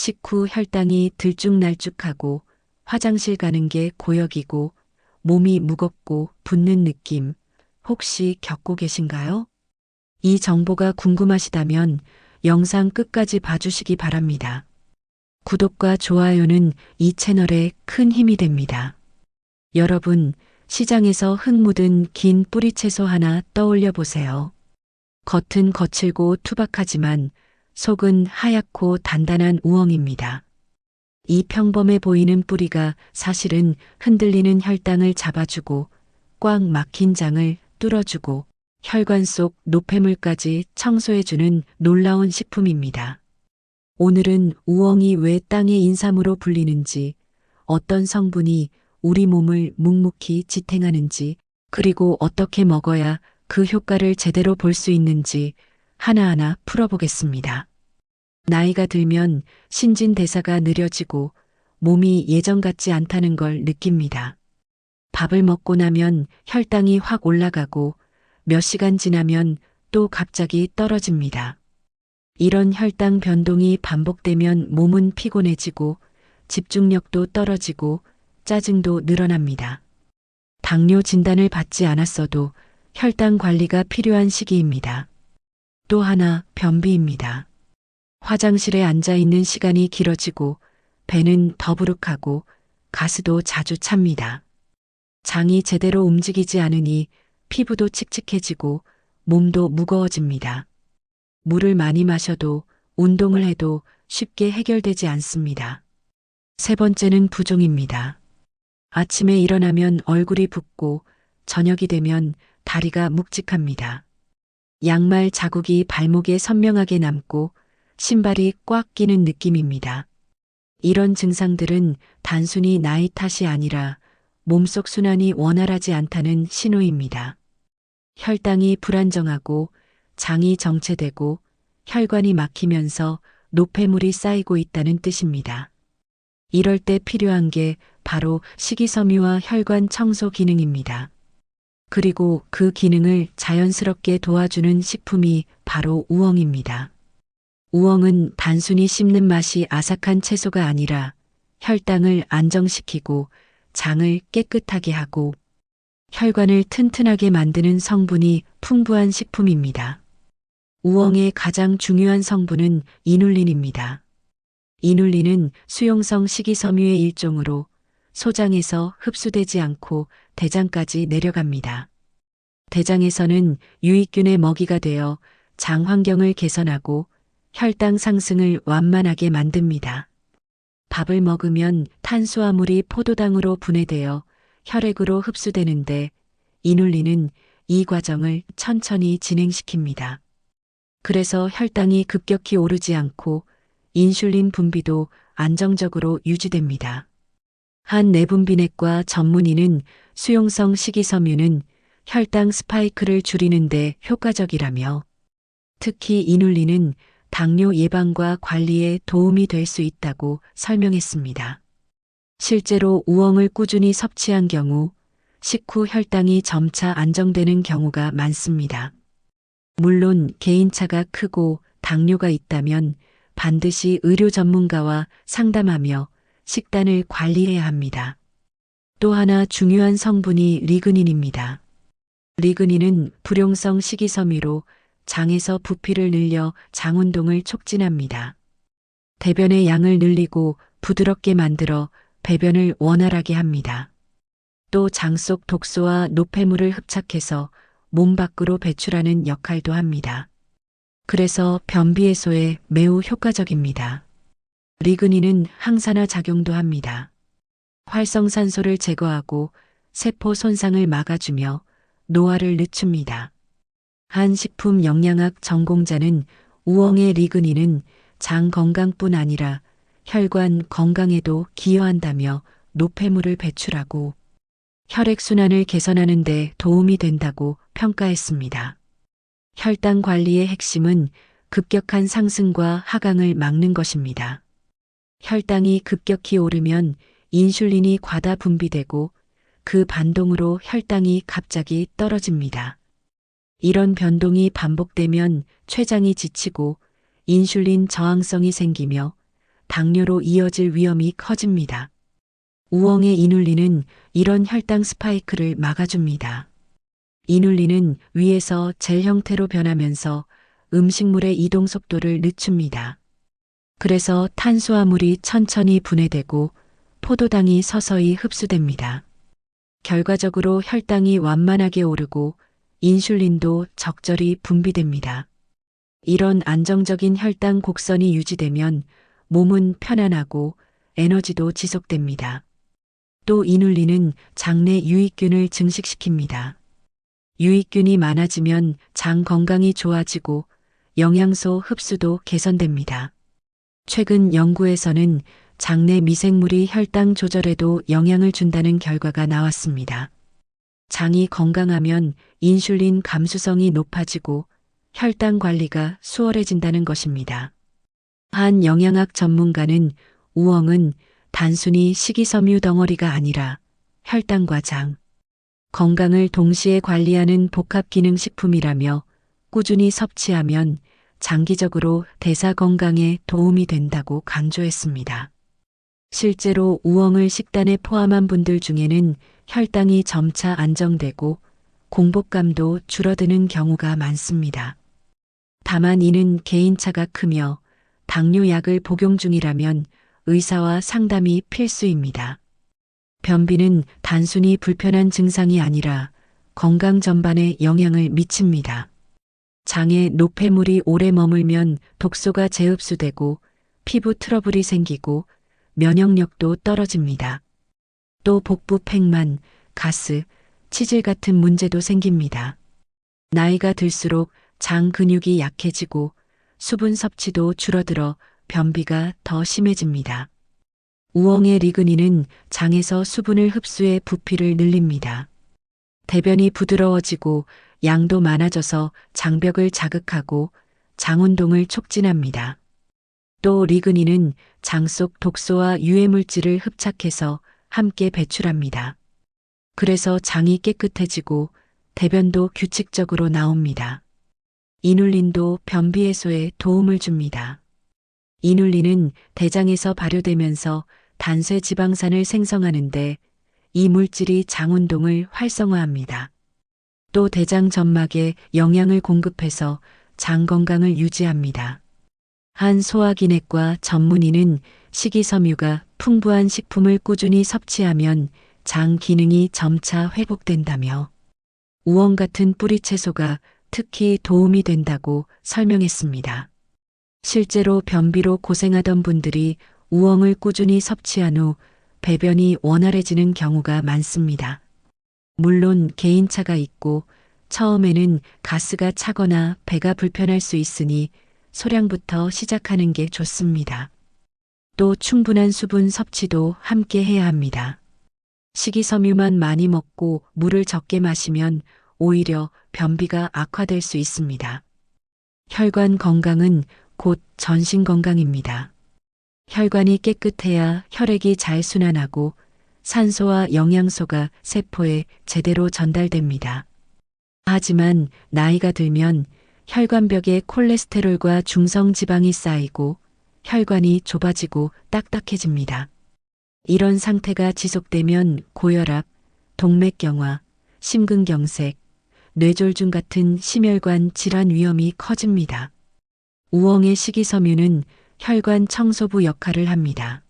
식후 혈당이 들쭉날쭉하고 화장실 가는 게 고역이고 몸이 무겁고 붓는 느낌 혹시 겪고 계신가요? 이 정보가 궁금하시다면 영상 끝까지 봐주시기 바랍니다. 구독과 좋아요는 이 채널에 큰 힘이 됩니다. 여러분, 시장에서 흙 묻은 긴 뿌리채소 하나 떠올려 보세요. 겉은 거칠고 투박하지만 속은 하얗고 단단한 우엉입니다. 이 평범해 보이는 뿌리가 사실은 흔들리는 혈당을 잡아주고 꽉 막힌 장을 뚫어주고 혈관 속 노폐물까지 청소해주는 놀라운 식품입니다. 오늘은 우엉이 왜 땅의 인삼으로 불리는지, 어떤 성분이 우리 몸을 묵묵히 지탱하는지, 그리고 어떻게 먹어야 그 효과를 제대로 볼 수 있는지 하나하나 풀어보겠습니다. 나이가 들면 신진대사가 느려지고 몸이 예전 같지 않다는 걸 느낍니다. 밥을 먹고 나면 혈당이 확 올라가고 몇 시간 지나면 또 갑자기 떨어집니다. 이런 혈당 변동이 반복되면 몸은 피곤해지고 집중력도 떨어지고 짜증도 늘어납니다. 당뇨 진단을 받지 않았어도 혈당 관리가 필요한 시기입니다. 또 하나 변비입니다. 화장실에 앉아 있는 시간이 길어지고 배는 더부룩하고 가스도 자주 찹니다. 장이 제대로 움직이지 않으니 피부도 칙칙해지고 몸도 무거워집니다. 물을 많이 마셔도 운동을 해도 쉽게 해결되지 않습니다. 세 번째는 부종입니다. 아침에 일어나면 얼굴이 붓고 저녁이 되면 다리가 묵직합니다. 양말 자국이 발목에 선명하게 남고 신발이 꽉 끼는 느낌입니다. 이런 증상들은 단순히 나이 탓이 아니라 몸속 순환이 원활하지 않다는 신호입니다. 혈당이 불안정하고 장이 정체되고 혈관이 막히면서 노폐물이 쌓이고 있다는 뜻입니다. 이럴 때 필요한 게 바로 식이섬유와 혈관 청소 기능입니다. 그리고 그 기능을 자연스럽게 도와주는 식품이 바로 우엉입니다. 우엉은 단순히 씹는 맛이 아삭한 채소가 아니라 혈당을 안정시키고 장을 깨끗하게 하고 혈관을 튼튼하게 만드는 성분이 풍부한 식품입니다. 우엉의 가장 중요한 성분은 이눌린입니다. 이눌린은 수용성 식이섬유의 일종으로 소장에서 흡수되지 않고 대장까지 내려갑니다. 대장에서는 유익균의 먹이가 되어 장 환경을 개선하고 혈당 상승을 완만하게 만듭니다. 밥을 먹으면 탄수화물이 포도당으로 분해되어 혈액으로 흡수되는데 이눌린은 이 과정을 천천히 진행시킵니다. 그래서 혈당이 급격히 오르지 않고 인슐린 분비도 안정적으로 유지됩니다. 한 내분비내과 전문의는 수용성 식이섬유는 혈당 스파이크를 줄이는데 효과적이라며 특히 이눌린은 당뇨 예방과 관리에 도움이 될 수 있다고 설명했습니다. 실제로 우엉을 꾸준히 섭취한 경우 식후 혈당이 점차 안정되는 경우가 많습니다. 물론 개인차가 크고 당뇨가 있다면 반드시 의료 전문가와 상담하며 식단을 관리해야 합니다. 또 하나 중요한 성분이 리그닌입니다. 리그닌은 불용성 식이섬유로 장에서 부피를 늘려 장 운동을 촉진합니다. 대변의 양을 늘리고 부드럽게 만들어 배변을 원활하게 합니다. 또 장 속 독소와 노폐물을 흡착해서 몸 밖으로 배출하는 역할도 합니다. 그래서 변비 해소에 매우 효과적입니다. 리그닌은 항산화 작용도 합니다. 활성산소를 제거하고 세포 손상을 막아주며 노화를 늦춥니다. 한 식품 영양학 전공자는 우엉의 리그닌은 장 건강뿐 아니라 혈관 건강에도 기여한다며 노폐물을 배출하고 혈액순환을 개선하는 데 도움이 된다고 평가했습니다. 혈당 관리의 핵심은 급격한 상승과 하강을 막는 것입니다. 혈당이 급격히 오르면 인슐린이 과다 분비되고 그 반동으로 혈당이 갑자기 떨어집니다. 이런 변동이 반복되면 췌장이 지치고 인슐린 저항성이 생기며 당뇨로 이어질 위험이 커집니다. 우엉의 이눌린은 이런 혈당 스파이크를 막아줍니다. 이눌린은 위에서 젤 형태로 변하면서 음식물의 이동 속도를 늦춥니다. 그래서 탄수화물이 천천히 분해되고 포도당이 서서히 흡수됩니다. 결과적으로 혈당이 완만하게 오르고 인슐린도 적절히 분비됩니다. 이런 안정적인 혈당 곡선이 유지되면 몸은 편안하고 에너지도 지속됩니다. 또 이눌린은 장내 유익균을 증식시킵니다. 유익균이 많아지면 장 건강이 좋아지고 영양소 흡수도 개선됩니다. 최근 연구에서는 장내 미생물이 혈당 조절에도 영향을 준다는 결과가 나왔습니다. 장이 건강하면 인슐린 감수성이 높아지고 혈당 관리가 수월해진다는 것입니다. 한 영양학 전문가는 우엉은 단순히 식이섬유 덩어리가 아니라 혈당과 장, 건강을 동시에 관리하는 복합기능식품이라며 꾸준히 섭취하면 장기적으로 대사 건강에 도움이 된다고 강조했습니다. 실제로 우엉을 식단에 포함한 분들 중에는 혈당이 점차 안정되고 공복감도 줄어드는 경우가 많습니다. 다만 이는 개인차가 크며 당뇨약을 복용 중이라면 의사와 상담이 필수입니다. 변비는 단순히 불편한 증상이 아니라 건강 전반에 영향을 미칩니다. 장에 노폐물이 오래 머물면 독소가 재흡수되고 피부 트러블이 생기고 면역력도 떨어집니다. 또 복부 팽만, 가스, 치질 같은 문제도 생깁니다. 나이가 들수록 장 근육이 약해지고 수분 섭취도 줄어들어 변비가 더 심해집니다. 우엉의 리그닌은 장에서 수분을 흡수해 부피를 늘립니다. 대변이 부드러워지고 양도 많아져서 장벽을 자극하고 장운동을 촉진합니다. 또 리그닌은 장 속 독소와 유해물질을 흡착해서 함께 배출합니다. 그래서 장이 깨끗해지고 대변도 규칙적으로 나옵니다. 이눌린도 변비 해소에 도움을 줍니다. 이눌린은 대장에서 발효되면서 단쇄 지방산을 생성하는데 이 물질이 장운동을 활성화합니다. 또 대장 점막에 영양을 공급해서 장 건강을 유지합니다. 한 소화기내과 전문의는 식이섬유가 풍부한 식품을 꾸준히 섭취하면 장 기능이 점차 회복된다며 우엉 같은 뿌리채소가 특히 도움이 된다고 설명했습니다. 실제로 변비로 고생하던 분들이 우엉을 꾸준히 섭취한 후 배변이 원활해지는 경우가 많습니다. 물론 개인차가 있고 처음에는 가스가 차거나 배가 불편할 수 있으니 소량부터 시작하는 게 좋습니다. 또 충분한 수분 섭취도 함께 해야 합니다. 식이섬유만 많이 먹고 물을 적게 마시면 오히려 변비가 악화될 수 있습니다. 혈관 건강은 곧 전신 건강입니다. 혈관이 깨끗해야 혈액이 잘 순환하고 산소와 영양소가 세포에 제대로 전달됩니다. 하지만 나이가 들면 혈관벽에 콜레스테롤과 중성지방이 쌓이고 혈관이 좁아지고 딱딱해집니다. 이런 상태가 지속되면 고혈압, 동맥경화, 심근경색, 뇌졸중 같은 심혈관 질환 위험이 커집니다. 우엉의 식이섬유는 혈관 청소부 역할을 합니다.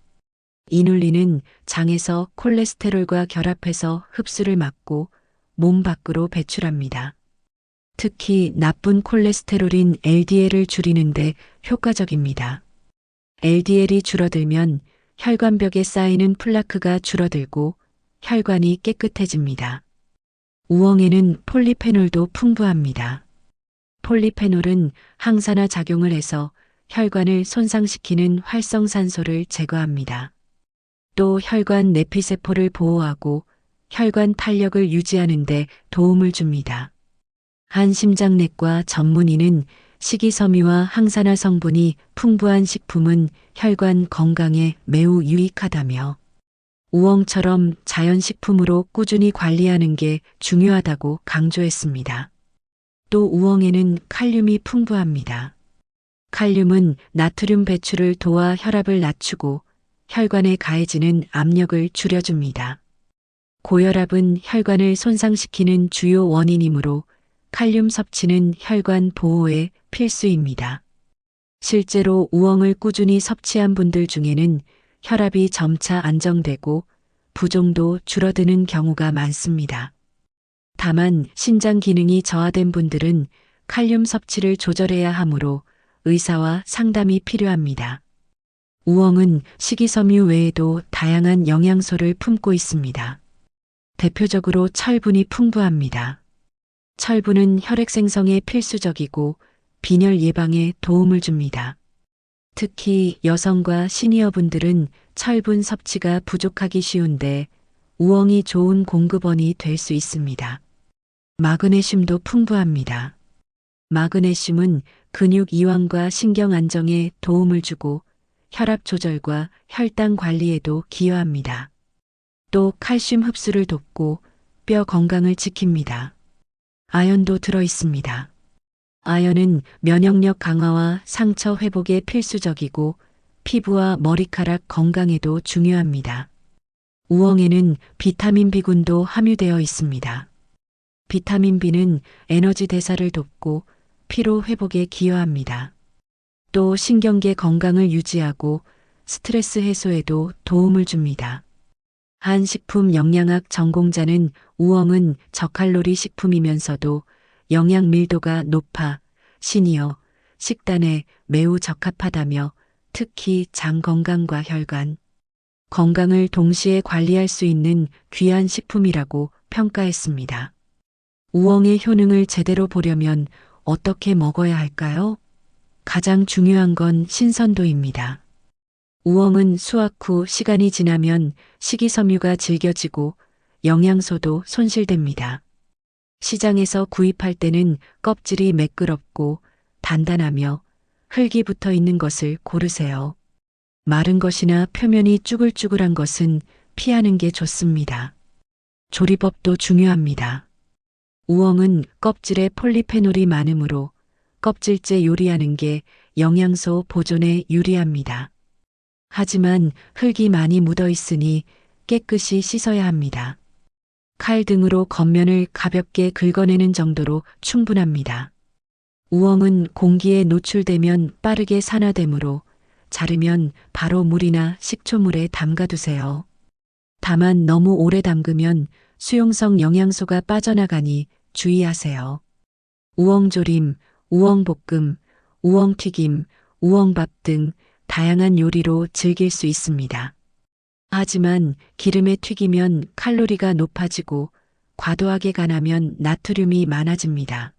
이눌린은 장에서 콜레스테롤과 결합해서 흡수를 막고 몸 밖으로 배출합니다. 특히 나쁜 콜레스테롤인 LDL을 줄이는데 효과적입니다. LDL이 줄어들면 혈관벽에 쌓이는 플라크가 줄어들고 혈관이 깨끗해집니다. 우엉에는 폴리페놀도 풍부합니다. 폴리페놀은 항산화 작용을 해서 혈관을 손상시키는 활성산소를 제거합니다. 또 혈관 내피세포를 보호하고 혈관 탄력을 유지하는 데 도움을 줍니다. 한 심장내과 전문의는 식이섬유와 항산화 성분이 풍부한 식품은 혈관 건강에 매우 유익하다며 우엉처럼 자연식품으로 꾸준히 관리하는 게 중요하다고 강조했습니다. 또 우엉에는 칼륨이 풍부합니다. 칼륨은 나트륨 배출을 도와 혈압을 낮추고 혈관에 가해지는 압력을 줄여줍니다. 고혈압은 혈관을 손상시키는 주요 원인이므로 칼륨 섭취는 혈관 보호에 필수입니다. 실제로 우엉을 꾸준히 섭취한 분들 중에는 혈압이 점차 안정되고 부종도 줄어드는 경우가 많습니다. 다만 신장 기능이 저하된 분들은 칼륨 섭취를 조절해야 하므로 의사와 상담이 필요합니다. 우엉은 식이섬유 외에도 다양한 영양소를 품고 있습니다. 대표적으로 철분이 풍부합니다. 철분은 혈액 생성에 필수적이고 빈혈 예방에 도움을 줍니다. 특히 여성과 시니어분들은 철분 섭취가 부족하기 쉬운데 우엉이 좋은 공급원이 될 수 있습니다. 마그네슘도 풍부합니다. 마그네슘은 근육 이완과 신경 안정에 도움을 주고 혈압 조절과 혈당 관리에도 기여합니다. 또 칼슘 흡수를 돕고 뼈 건강을 지킵니다. 아연도 들어 있습니다. 아연은 면역력 강화와 상처 회복에 필수적이고 피부와 머리카락 건강에도 중요합니다. 우엉에는 비타민 B군도 함유되어 있습니다. 비타민 B는 에너지 대사를 돕고 피로 회복에 기여합니다. 또 신경계 건강을 유지하고 스트레스 해소에도 도움을 줍니다. 한 식품 영양학 전공자는 우엉은 저칼로리 식품이면서도 영양 밀도가 높아 시니어 식단에 매우 적합하다며 특히 장 건강과 혈관 건강을 동시에 관리할 수 있는 귀한 식품이라고 평가했습니다. 우엉의 효능을 제대로 보려면 어떻게 먹어야 할까요? 가장 중요한 건 신선도입니다. 우엉은 수확 후 시간이 지나면 식이섬유가 질겨지고 영양소도 손실됩니다. 시장에서 구입할 때는 껍질이 매끄럽고 단단하며 흙이 붙어 있는 것을 고르세요. 마른 것이나 표면이 쭈글쭈글한 것은 피하는 게 좋습니다. 조리법도 중요합니다. 우엉은 껍질에 폴리페놀이 많으므로 껍질째 요리하는 게 영양소 보존에 유리합니다. 하지만 흙이 많이 묻어 있으니 깨끗이 씻어야 합니다. 칼 등으로 겉면을 가볍게 긁어내는 정도로 충분합니다. 우엉은 공기에 노출되면 빠르게 산화되므로 자르면 바로 물이나 식초물에 담가두세요. 다만 너무 오래 담그면 수용성 영양소가 빠져나가니 주의하세요. 우엉조림, 우엉볶음, 우엉튀김, 우엉밥 등 다양한 요리로 즐길 수 있습니다. 하지만 기름에 튀기면 칼로리가 높아지고 과도하게 간하면 나트륨이 많아집니다.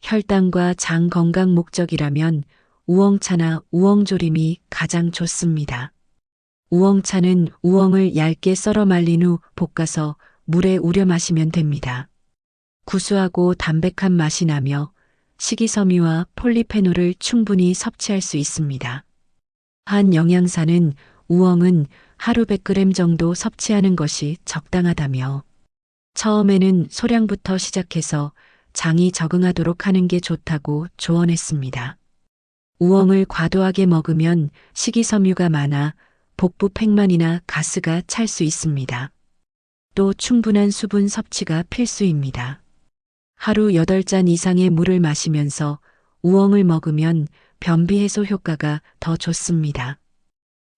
혈당과 장 건강 목적이라면 우엉차나 우엉조림이 가장 좋습니다. 우엉차는 우엉을 얇게 썰어 말린 후 볶아서 물에 우려 마시면 됩니다. 구수하고 담백한 맛이 나며 식이섬유와 폴리페놀을 충분히 섭취할 수 있습니다. 한 영양사는 우엉은 하루 100g 정도 섭취하는 것이 적당하다며 처음에는 소량부터 시작해서 장이 적응하도록 하는 게 좋다고 조언했습니다. 우엉을 과도하게 먹으면 식이섬유가 많아 복부 팽만이나 가스가 찰 수 있습니다. 또 충분한 수분 섭취가 필수입니다. 하루 8잔 이상의 물을 마시면서 우엉을 먹으면 변비 해소 효과가 더 좋습니다.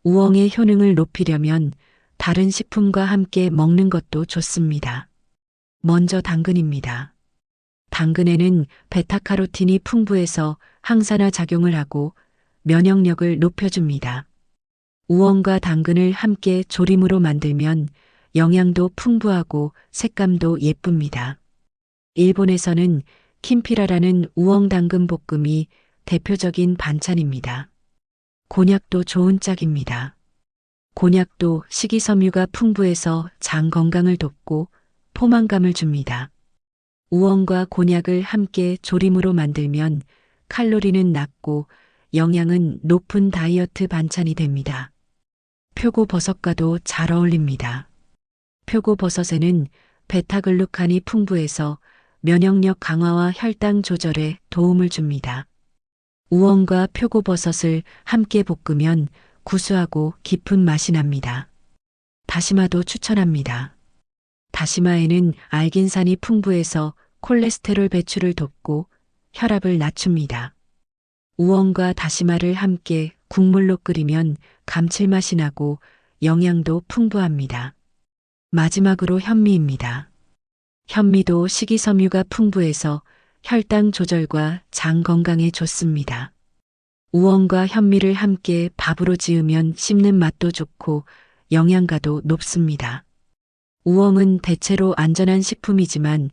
우엉의 효능을 높이려면 다른 식품과 함께 먹는 것도 좋습니다. 먼저 당근입니다. 당근에는 베타카로틴이 풍부해서 항산화 작용을 하고 면역력을 높여줍니다. 우엉과 당근을 함께 조림으로 만들면 영양도 풍부하고 색감도 예쁩니다. 일본에서는 킴피라라는 우엉 당근 볶음이 대표적인 반찬입니다. 곤약도 좋은 짝입니다. 곤약도 식이섬유가 풍부해서 장 건강을 돕고 포만감을 줍니다. 우엉과 곤약을 함께 조림으로 만들면 칼로리는 낮고 영양은 높은 다이어트 반찬이 됩니다. 표고버섯과도 잘 어울립니다. 표고버섯에는 베타글루칸이 풍부해서 면역력 강화와 혈당 조절에 도움을 줍니다. 우엉과 표고버섯을 함께 볶으면 구수하고 깊은 맛이 납니다. 다시마도 추천합니다. 다시마에는 알긴산이 풍부해서 콜레스테롤 배출을 돕고 혈압을 낮춥니다. 우엉과 다시마를 함께 국물로 끓이면 감칠맛이 나고 영양도 풍부합니다. 마지막으로 현미입니다. 현미도 식이섬유가 풍부해서 혈당 조절과 장 건강에 좋습니다. 우엉과 현미를 함께 밥으로 지으면 씹는 맛도 좋고 영양가도 높습니다. 우엉은 대체로 안전한 식품이지만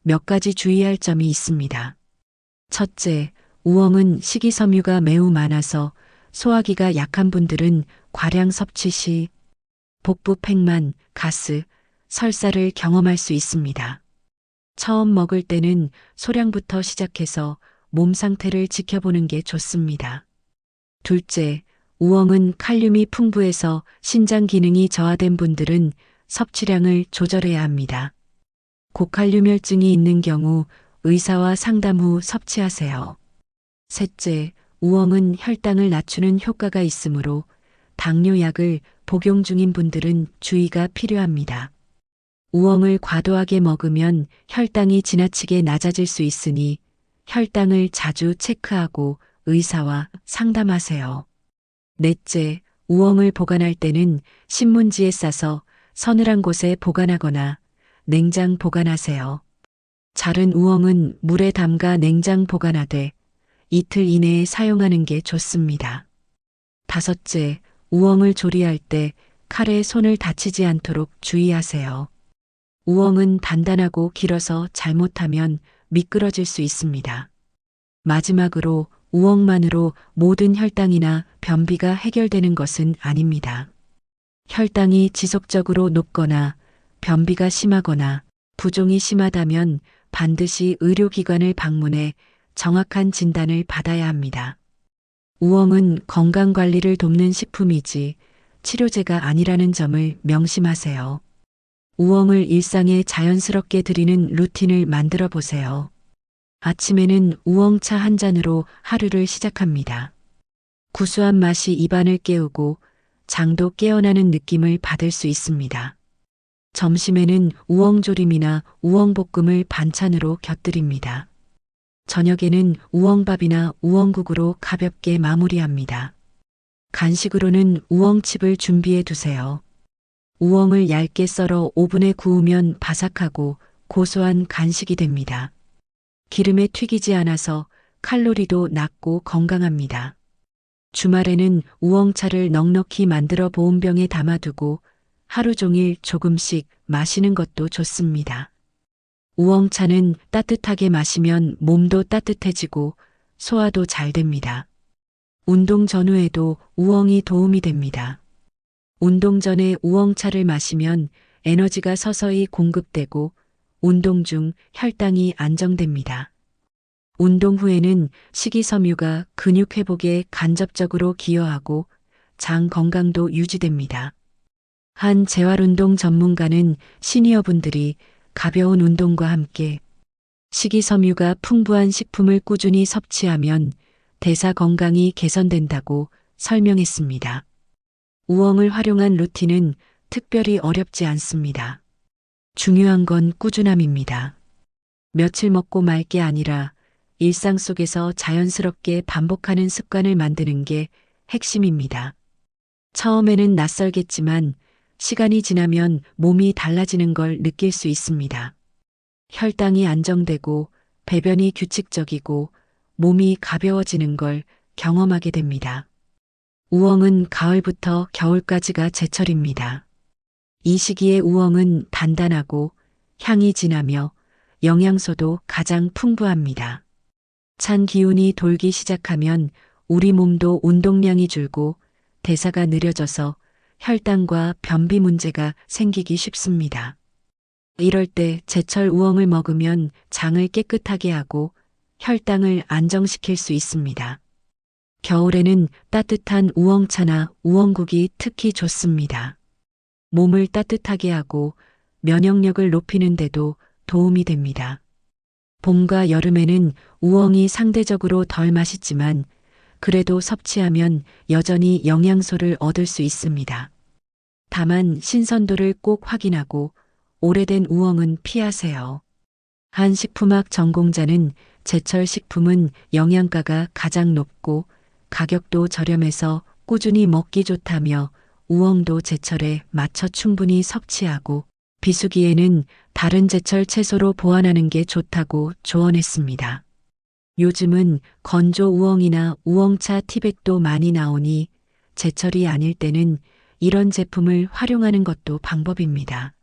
몇 가지 주의할 점이 있습니다. 첫째, 우엉은 식이섬유가 매우 많아서 소화기가 약한 분들은 과량 섭취 시 복부 팽만, 가스, 설사를 경험할 수 있습니다. 처음 먹을 때는 소량부터 시작해서 몸 상태를 지켜보는 게 좋습니다. 둘째, 우엉은 칼륨이 풍부해서 신장 기능이 저하된 분들은 섭취량을 조절해야 합니다. 고칼륨혈증이 있는 경우 의사와 상담 후 섭취하세요. 셋째, 우엉은 혈당을 낮추는 효과가 있으므로 당뇨약을 복용 중인 분들은 주의가 필요합니다. 우엉을 과도하게 먹으면 혈당이 지나치게 낮아질 수 있으니 혈당을 자주 체크하고 의사와 상담하세요. 넷째, 우엉을 보관할 때는 신문지에 싸서 서늘한 곳에 보관하거나 냉장 보관하세요. 자른 우엉은 물에 담가 냉장 보관하되 이틀 이내에 사용하는 게 좋습니다. 다섯째, 우엉을 조리할 때 칼에 손을 다치지 않도록 주의하세요. 우엉은 단단하고 길어서 잘못하면 미끄러질 수 있습니다. 마지막으로 우엉만으로 모든 혈당이나 변비가 해결되는 것은 아닙니다. 혈당이 지속적으로 높거나 변비가 심하거나 부종이 심하다면 반드시 의료기관을 방문해 정확한 진단을 받아야 합니다. 우엉은 건강관리를 돕는 식품이지 치료제가 아니라는 점을 명심하세요. 우엉을 일상에 자연스럽게 들이는 루틴을 만들어 보세요. 아침에는 우엉차 한 잔으로 하루를 시작합니다. 구수한 맛이 입안을 깨우고 장도 깨어나는 느낌을 받을 수 있습니다. 점심에는 우엉조림이나 우엉볶음을 반찬으로 곁들입니다. 저녁에는 우엉밥이나 우엉국으로 가볍게 마무리합니다. 간식으로는 우엉칩을 준비해 두세요. 우엉을 얇게 썰어 오븐에 구우면 바삭하고 고소한 간식이 됩니다. 기름에 튀기지 않아서 칼로리도 낮고 건강합니다. 주말에는 우엉차를 넉넉히 만들어 보온병에 담아두고 하루 종일 조금씩 마시는 것도 좋습니다. 우엉차는 따뜻하게 마시면 몸도 따뜻해지고 소화도 잘 됩니다. 운동 전후에도 우엉이 도움이 됩니다. 운동 전에 우엉차를 마시면 에너지가 서서히 공급되고 운동 중 혈당이 안정됩니다. 운동 후에는 식이섬유가 근육 회복에 간접적으로 기여하고 장 건강도 유지됩니다. 한 재활운동 전문가는 시니어분들이 가벼운 운동과 함께 식이섬유가 풍부한 식품을 꾸준히 섭취하면 대사 건강이 개선된다고 설명했습니다. 우엉을 활용한 루틴은 특별히 어렵지 않습니다. 중요한 건 꾸준함입니다. 며칠 먹고 말 게 아니라 일상 속에서 자연스럽게 반복하는 습관을 만드는 게 핵심입니다. 처음에는 낯설겠지만 시간이 지나면 몸이 달라지는 걸 느낄 수 있습니다. 혈당이 안정되고 배변이 규칙적이고 몸이 가벼워지는 걸 경험하게 됩니다. 우엉은 가을부터 겨울까지가 제철입니다. 이 시기에 우엉은 단단하고 향이 진하며 영양소도 가장 풍부합니다. 찬 기운이 돌기 시작하면 우리 몸도 운동량이 줄고 대사가 느려져서 혈당과 변비 문제가 생기기 쉽습니다. 이럴 때 제철 우엉을 먹으면 장을 깨끗하게 하고 혈당을 안정시킬 수 있습니다. 겨울에는 따뜻한 우엉차나 우엉국이 특히 좋습니다. 몸을 따뜻하게 하고 면역력을 높이는 데도 도움이 됩니다. 봄과 여름에는 우엉이 상대적으로 덜 맛있지만 그래도 섭취하면 여전히 영양소를 얻을 수 있습니다. 다만 신선도를 꼭 확인하고 오래된 우엉은 피하세요. 한 식품학 전공자는 제철 식품은 영양가가 가장 높고 가격도 저렴해서 꾸준히 먹기 좋다며 우엉도 제철에 맞춰 충분히 섭취하고 비수기에는 다른 제철 채소로 보완하는 게 좋다고 조언했습니다. 요즘은 건조 우엉이나 우엉차 티백도 많이 나오니 제철이 아닐 때는 이런 제품을 활용하는 것도 방법입니다.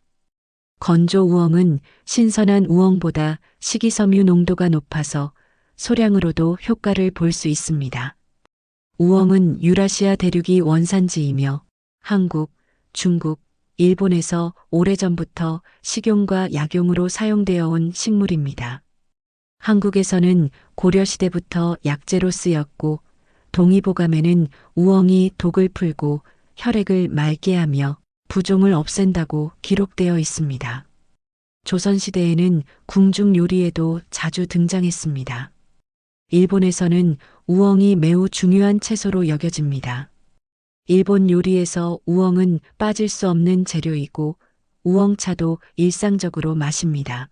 건조 우엉은 신선한 우엉보다 식이섬유 농도가 높아서 소량으로도 효과를 볼 수 있습니다. 우엉은 유라시아 대륙이 원산지이며 한국, 중국, 일본에서 오래전부터 식용과 약용으로 사용되어 온 식물입니다. 한국에서는 고려시대부터 약재로 쓰였고 동의보감에는 우엉이 독을 풀고 혈액을 맑게 하며 부종을 없앤다고 기록되어 있습니다. 조선시대에는 궁중 요리에도 자주 등장했습니다. 일본에서는 우엉이 매우 중요한 채소로 여겨집니다. 일본 요리에서 우엉은 빠질 수 없는 재료이고 우엉차도 일상적으로 마십니다.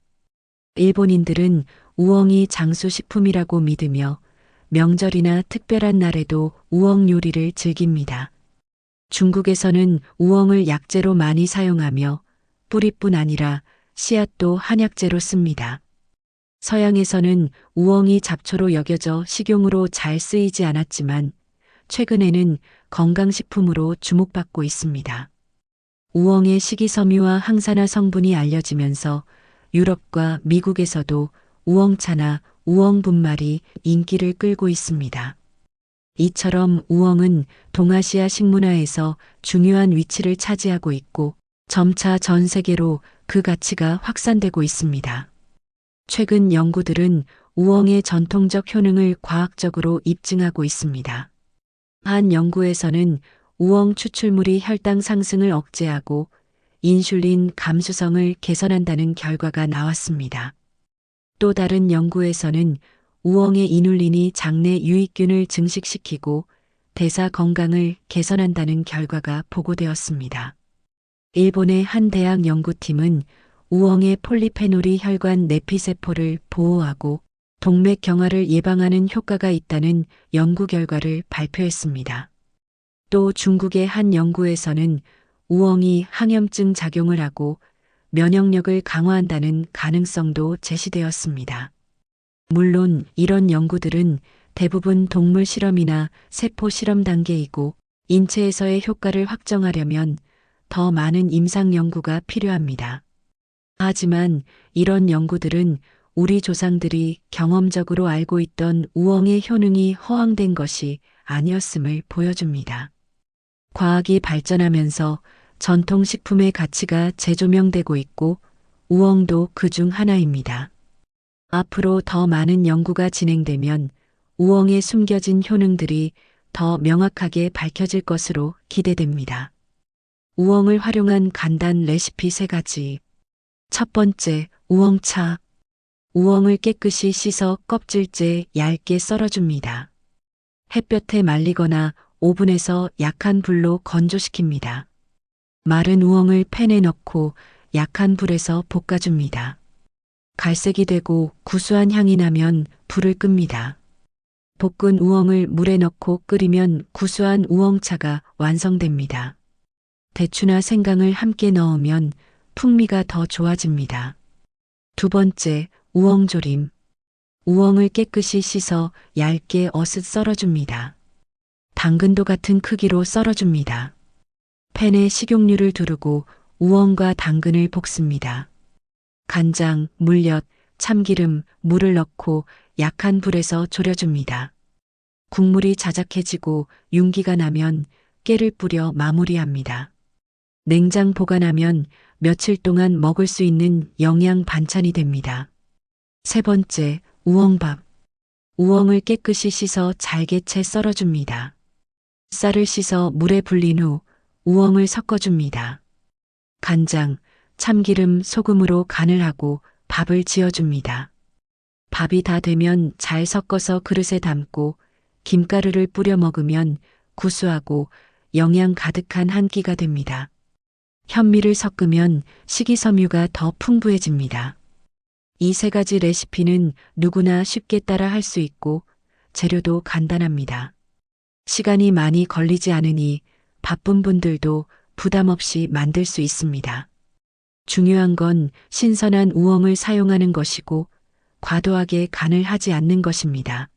일본인들은 우엉이 장수식품이라고 믿으며 명절이나 특별한 날에도 우엉 요리를 즐깁니다. 중국에서는 우엉을 약재로 많이 사용하며 뿌리뿐 아니라 씨앗도 한약재로 씁니다. 서양에서는 우엉이 잡초로 여겨져 식용으로 잘 쓰이지 않았지만 최근에는 건강식품으로 주목받고 있습니다. 우엉의 식이섬유와 항산화 성분이 알려지면서 유럽과 미국에서도 우엉차나 우엉분말이 인기를 끌고 있습니다. 이처럼 우엉은 동아시아 식문화에서 중요한 위치를 차지하고 있고 점차 전 세계로 그 가치가 확산되고 있습니다. 최근 연구들은 우엉의 전통적 효능을 과학적으로 입증하고 있습니다. 한 연구에서는 우엉 추출물이 혈당 상승을 억제하고 인슐린 감수성을 개선한다는 결과가 나왔습니다. 또 다른 연구에서는 우엉의 이눌린이 장내 유익균을 증식시키고 대사 건강을 개선한다는 결과가 보고되었습니다. 일본의 한 대학 연구팀은 우엉의 폴리페놀이 혈관 내피세포를 보호하고 동맥 경화를 예방하는 효과가 있다는 연구 결과를 발표했습니다. 또 중국의 한 연구에서는 우엉이 항염증 작용을 하고 면역력을 강화한다는 가능성도 제시되었습니다. 물론 이런 연구들은 대부분 동물 실험이나 세포 실험 단계이고 인체에서의 효과를 확정하려면 더 많은 임상 연구가 필요합니다. 하지만 이런 연구들은 우리 조상들이 경험적으로 알고 있던 우엉의 효능이 허황된 것이 아니었음을 보여줍니다. 과학이 발전하면서 전통식품의 가치가 재조명되고 있고 우엉도 그중 하나입니다. 앞으로 더 많은 연구가 진행되면 우엉의 숨겨진 효능들이 더 명확하게 밝혀질 것으로 기대됩니다. 우엉을 활용한 간단 레시피 3가지. 첫 번째, 우엉차. 우엉을 깨끗이 씻어 껍질째 얇게 썰어줍니다. 햇볕에 말리거나 오븐에서 약한 불로 건조시킵니다. 마른 우엉을 팬에 넣고 약한 불에서 볶아줍니다. 갈색이 되고 구수한 향이 나면 불을 끕니다. 볶은 우엉을 물에 넣고 끓이면 구수한 우엉차가 완성됩니다. 대추나 생강을 함께 넣으면 풍미가 더 좋아집니다. 두 번째, 우엉조림. 우엉을 깨끗이 씻어 얇게 어슷 썰어줍니다. 당근도 같은 크기로 썰어줍니다. 팬에 식용유를 두르고 우엉과 당근을 볶습니다. 간장, 물엿, 참기름, 물을 넣고 약한 불에서 졸여줍니다. 국물이 자작해지고 윤기가 나면 깨를 뿌려 마무리합니다. 냉장 보관하면 며칠 동안 먹을 수 있는 영양 반찬이 됩니다. 세 번째, 우엉밥. 우엉을 깨끗이 씻어 잘게 채 썰어줍니다. 쌀을 씻어 물에 불린 후 우엉을 섞어줍니다. 간장, 참기름, 소금으로 간을 하고 밥을 지어줍니다. 밥이 다 되면 잘 섞어서 그릇에 담고 김가루를 뿌려 먹으면 구수하고 영양 가득한 한 끼가 됩니다. 현미를 섞으면 식이섬유가 더 풍부해집니다. 이 세 가지 레시피는 누구나 쉽게 따라 할 수 있고 재료도 간단합니다. 시간이 많이 걸리지 않으니 바쁜 분들도 부담 없이 만들 수 있습니다. 중요한 건 신선한 우엉을 사용하는 것이고 과도하게 간을 하지 않는 것입니다.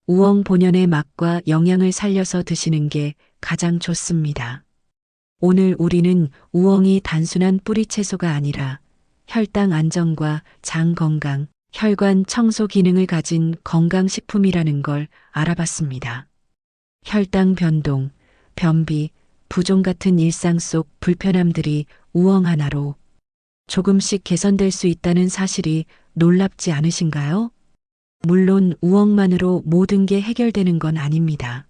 우엉 본연의 맛과 영양을 살려서 드시는 게 가장 좋습니다. 오늘 우리는 우엉이 단순한 뿌리 채소가 아니라 혈당 안정과 장 건강, 혈관 청소 기능을 가진 건강식품이라는 걸 알아봤습니다. 혈당 변동, 변비, 부종 같은 일상 속 불편함들이 우엉 하나로 조금씩 개선될 수 있다는 사실이 놀랍지 않으신가요? 물론 우엉만으로 모든 게 해결되는 건 아닙니다.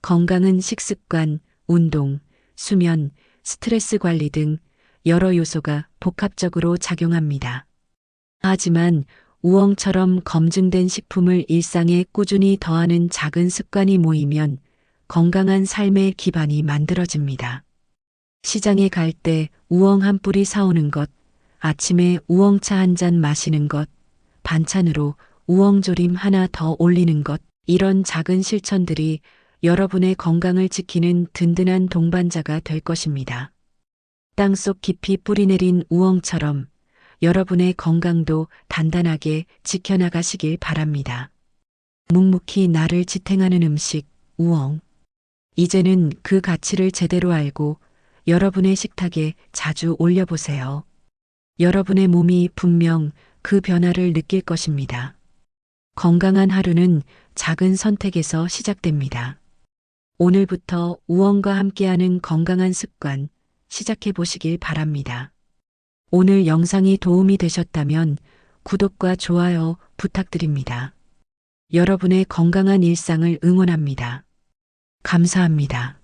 건강은 식습관, 운동, 수면, 스트레스 관리 등 여러 요소가 복합적으로 작용합니다. 하지만 우엉처럼 검증된 식품을 일상에 꾸준히 더하는 작은 습관이 모이면 건강한 삶의 기반이 만들어집니다. 시장에 갈 때 우엉 한 뿌리 사오는 것, 아침에 우엉차 한 잔 마시는 것, 반찬으로 우엉조림 하나 더 올리는 것, 이런 작은 실천들이 여러분의 건강을 지키는 든든한 동반자가 될 것입니다. 땅속 깊이 뿌리내린 우엉처럼 여러분의 건강도 단단하게 지켜나가시길 바랍니다. 묵묵히 나를 지탱하는 음식, 우엉. 이제는 그 가치를 제대로 알고 여러분의 식탁에 자주 올려보세요. 여러분의 몸이 분명 그 변화를 느낄 것입니다. 건강한 하루는 작은 선택에서 시작됩니다. 오늘부터 우엉과 함께하는 건강한 습관 시작해 보시길 바랍니다. 오늘 영상이 도움이 되셨다면 구독과 좋아요 부탁드립니다. 여러분의 건강한 일상을 응원합니다. 감사합니다.